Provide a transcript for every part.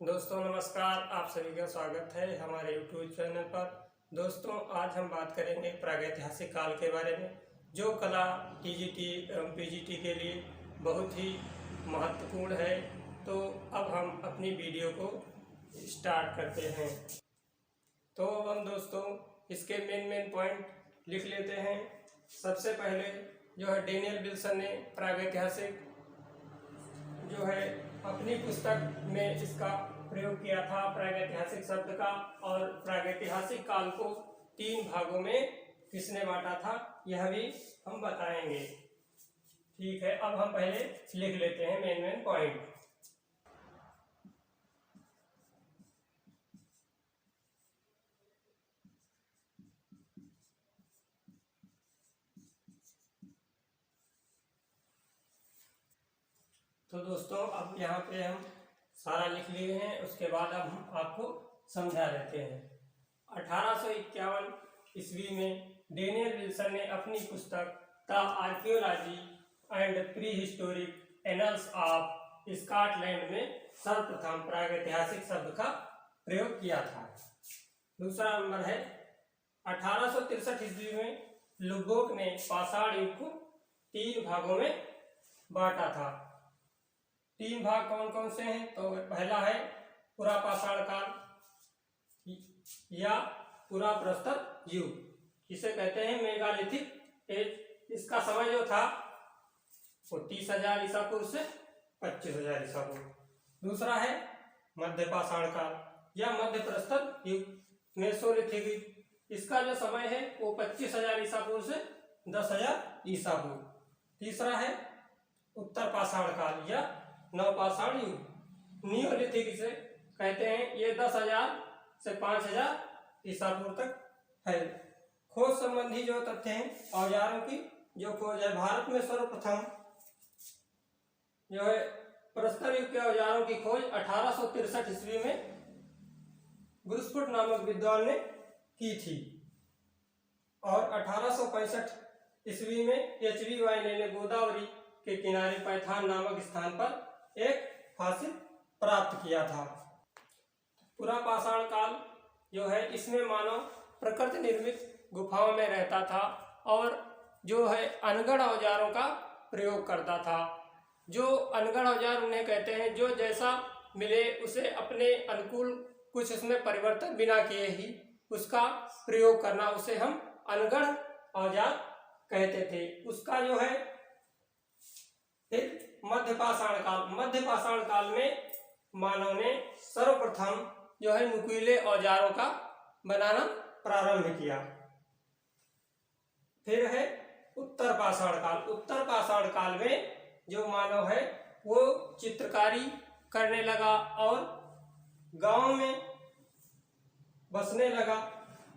दोस्तों नमस्कार, आप सभी का स्वागत है हमारे YouTube चैनल पर। दोस्तों आज हम बात करेंगे प्रागैतिहासिक काल के बारे में, जो कला टीजीटी एवं पीजीटी के लिए बहुत ही महत्वपूर्ण है। तो अब हम अपनी वीडियो को स्टार्ट करते हैं। तो अब हम दोस्तों इसके मेन पॉइंट लिख लेते हैं। सबसे पहले जो है डेनियल विल्सन ने प्रागैतिहासिक जो है अपनी पुस्तक में इसका प्रयोग किया था, प्रागैतिहासिक शब्द का। और प्रागैतिहासिक काल को 3 भागों में किसने बांटा था यह भी हम बताएंगे। ठीक है, अब हम पहले लिख लेते हैं मेन पॉइंट। तो दोस्तों अब यहाँ पे हम सारा लिख लिए हैं, उसके बाद अब हम आपको समझा देते हैं। 1851 ईस्वी में डेनियल विल्सन ने अपनी पुस्तक the archaeology and pre historic annuls of Scotland में सर्वप्रथम प्रागैतिहासिक शब्द का प्रयोग किया था। दूसरा नंबर है 1863 ईस्वी में लुबोक ने पाषाण युग को 3 भागों में बांटा था। 3 भाग कौन कौन से हैं? तो पहला है पुरापाषाण काल या पुरा प्रस्तर युग, इसे कहते हैं मेगालिथिक एज। इसका समय जो था वो 30,000 ईसा पूर्व से 25,000 ईसा पूर्व। दूसरा है मध्यपाषाण काल या मध्य प्रस्तर युग, मेसोलिथिक युग। इसका जो समय है वो 25,000 ईसा पूर्व से 10,000 ईसा पूर्व। तीसरा है उत्तर पाषाण काल या नवपाषाण युग, नियोलिथिक इसे कहते हैं। ये 10,000 से 5,000 ईसा पूर्व तक है। खोज संबंधी जो तथ्य हैं, औजारों की जो खोज है, भारत में सर्वप्रथम जो है प्रस्तर युग के औजारों की खोज 1863 ईस्वी में ब्रुसफुट नामक विद्वान ने की थी। और 1865 ईस्वी में HB वाइने ने गोदावरी के किनारे पैथान नामक स्थान पर एक हासिल प्राप्त किया था। पुरापाषाण काल जो है इसमें मानव प्रकृति निर्मित गुफाओं में रहता था और जो है अनगढ़ औजारों का प्रयोग करता था। जो अनगढ़ औजार उन्हें कहते हैं जो जैसा मिले उसे अपने अनुकूल कुछ उसमें परिवर्तन बिना किए ही उसका प्रयोग करना, उसे हम अनगढ़ औजार कहते थे। उसका जो है मध्यपाषाण काल में मानव ने सर्वप्रथम जो है नुकीले औजारों का बनाना प्रारंभ किया। फिर है उत्तर पाषाण काल में जो मानव है वो चित्रकारी करने लगा और गांव में बसने लगा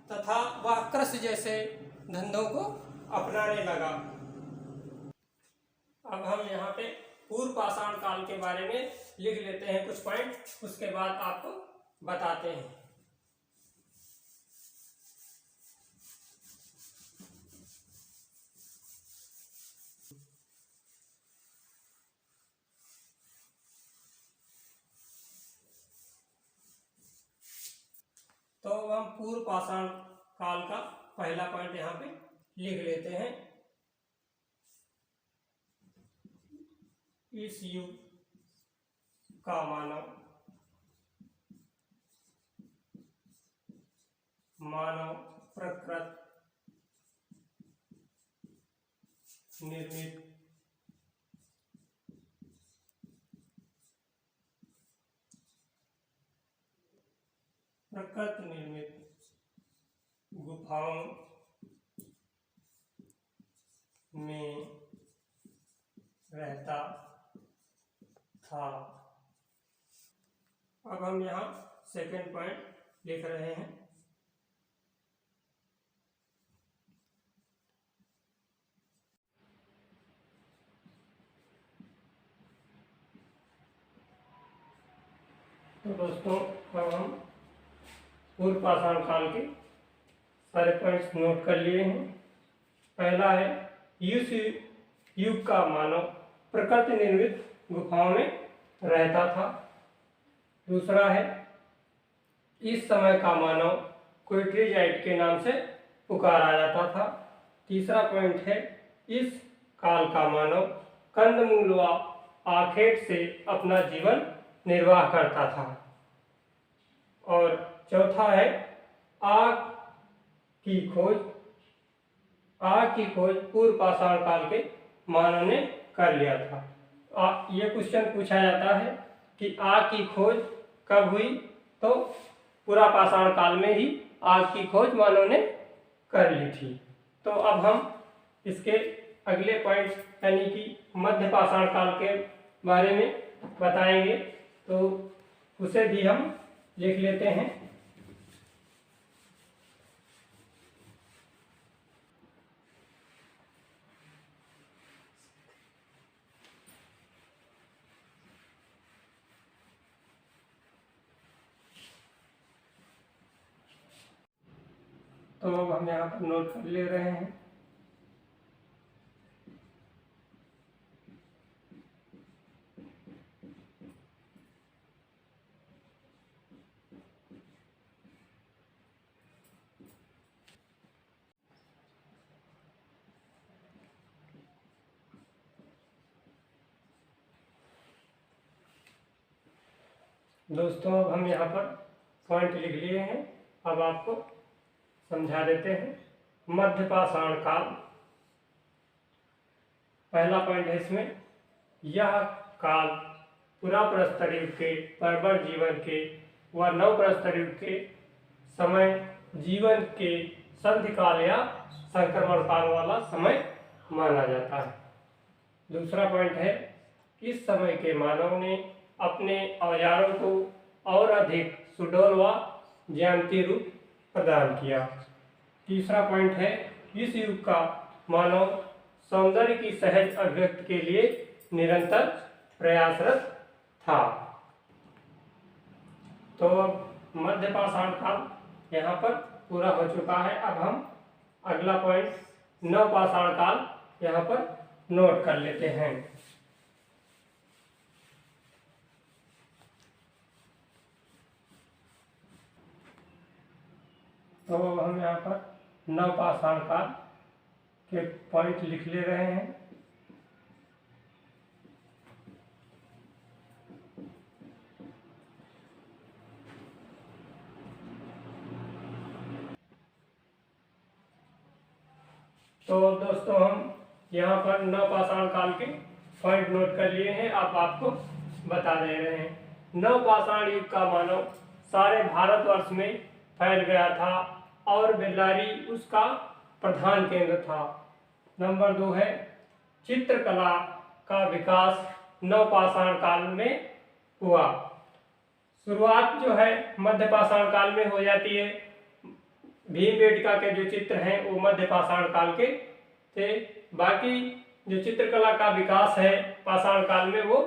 तथा वह कृषि जैसे धंधों को अपनाने लगा। अब हम यहाँ पे पूर्व पाषाण काल के बारे में लिख लेते हैं कुछ पॉइंट, उसके बाद आपको बताते हैं। तो अब हम पूर्व पाषाण काल का पहला पॉइंट यहाँ पे लिख लेते हैं। इस युग का मानव प्रकृति निर्मित गुफाओं में रहता था। अब हम यहाँ सेकंड पॉइंट लिख रहे हैं। तो दोस्तों अब हम पूर्व पाषाण काल के सारे पॉइंट्स नोट कर लिए हैं। पहला है इस युग का मानव प्रकृति निर्मित गुफाओं में रहता था। दूसरा है इस समय का मानव क्विट्रीजाइट के नाम से पुकारा जाता था। तीसरा पॉइंट है इस काल का मानव कंदमूल व आखेट से अपना जीवन निर्वाह करता था। और चौथा है आग की खोज पूर्व पाषाण काल के मानव ने कर लिया था। ये क्वेश्चन पूछा जाता है कि आग की खोज कब हुई, तो पूरा पाषाण काल में ही आग की खोज मानव ने कर ली थी। तो अब हम इसके अगले पॉइंट यानी कि मध्य पाषाण काल के बारे में बताएंगे, तो उसे भी हम लिख लेते हैं। तो अब हम यहाँ पर नोट कर ले रहे हैं। दोस्तों अब हम यहाँ पर पॉइंट लिख लिए हैं, अब आपको समझा देते हैं। मध्य पाषाण काल, पहला पॉइंट है इसमें, यह काल पुरा प्रस्तर युग के बर्बर जीवन के व नव प्रस्तर युग के समय जीवन के संधि काल या संक्रमण काल वाला समय माना जाता है। दूसरा पॉइंट है इस समय के मानव ने अपने औजारों को और अधिक सुडौल व ज्यामितीय रूप प्रदान किया। तीसरा पॉइंट है इस युग का मानव सौंदर्य की सहज अभिव्यक्ति के लिए निरंतर प्रयासरत था। तो मध्य पाषाण काल यहाँ पर पूरा हो चुका है। अब हम अगला पॉइंट नव पाषाण काल यहाँ पर नोट कर लेते हैं। तो हम यहाँ पर नव पाषाण काल के पॉइंट लिख ले रहे हैं। तो दोस्तों हम यहाँ पर नव पाषाण काल के पॉइंट नोट कर लिए हैं, अब आपको बता दे रहे हैं। नव पाषाण युग का मानव सारे भारतवर्ष में फैल गया था और बेल्लारी उसका प्रधान केंद्र था। नंबर 2 है चित्रकला का विकास नव पाषाण काल में हुआ। शुरुआत जो है मध्य पाषाण काल में हो जाती है। भीमबेटका के जो चित्र हैं वो मध्य पाषाण काल के थे, बाकी जो चित्रकला का विकास है पाषाण काल में वो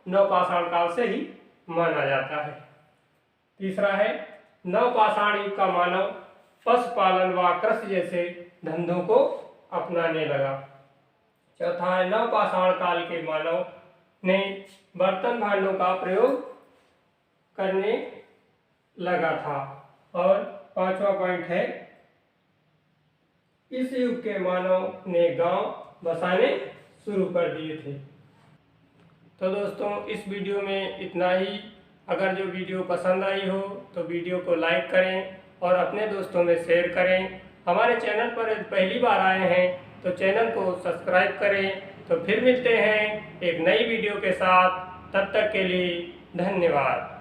नव पाषाण काल से ही माना जाता है। तीसरा है नव पाषाण युग का मानव पशुपालन व कृषि जैसे धंधों को अपनाने लगा। चौथा है नव पाषाण काल के मानव ने बर्तन भांडों का प्रयोग करने लगा था। और पांचवा पॉइंट है इस युग के मानव ने गांव बसाने शुरू कर दिए थे। तो दोस्तों इस वीडियो में इतना ही। अगर जो वीडियो पसंद आई हो तो वीडियो को लाइक करें और अपने दोस्तों में शेयर करें। हमारे चैनल पर पहली बार आए हैं तो चैनल को सब्सक्राइब करें। तो फिर मिलते हैं एक नई वीडियो के साथ, तब तक के लिए धन्यवाद।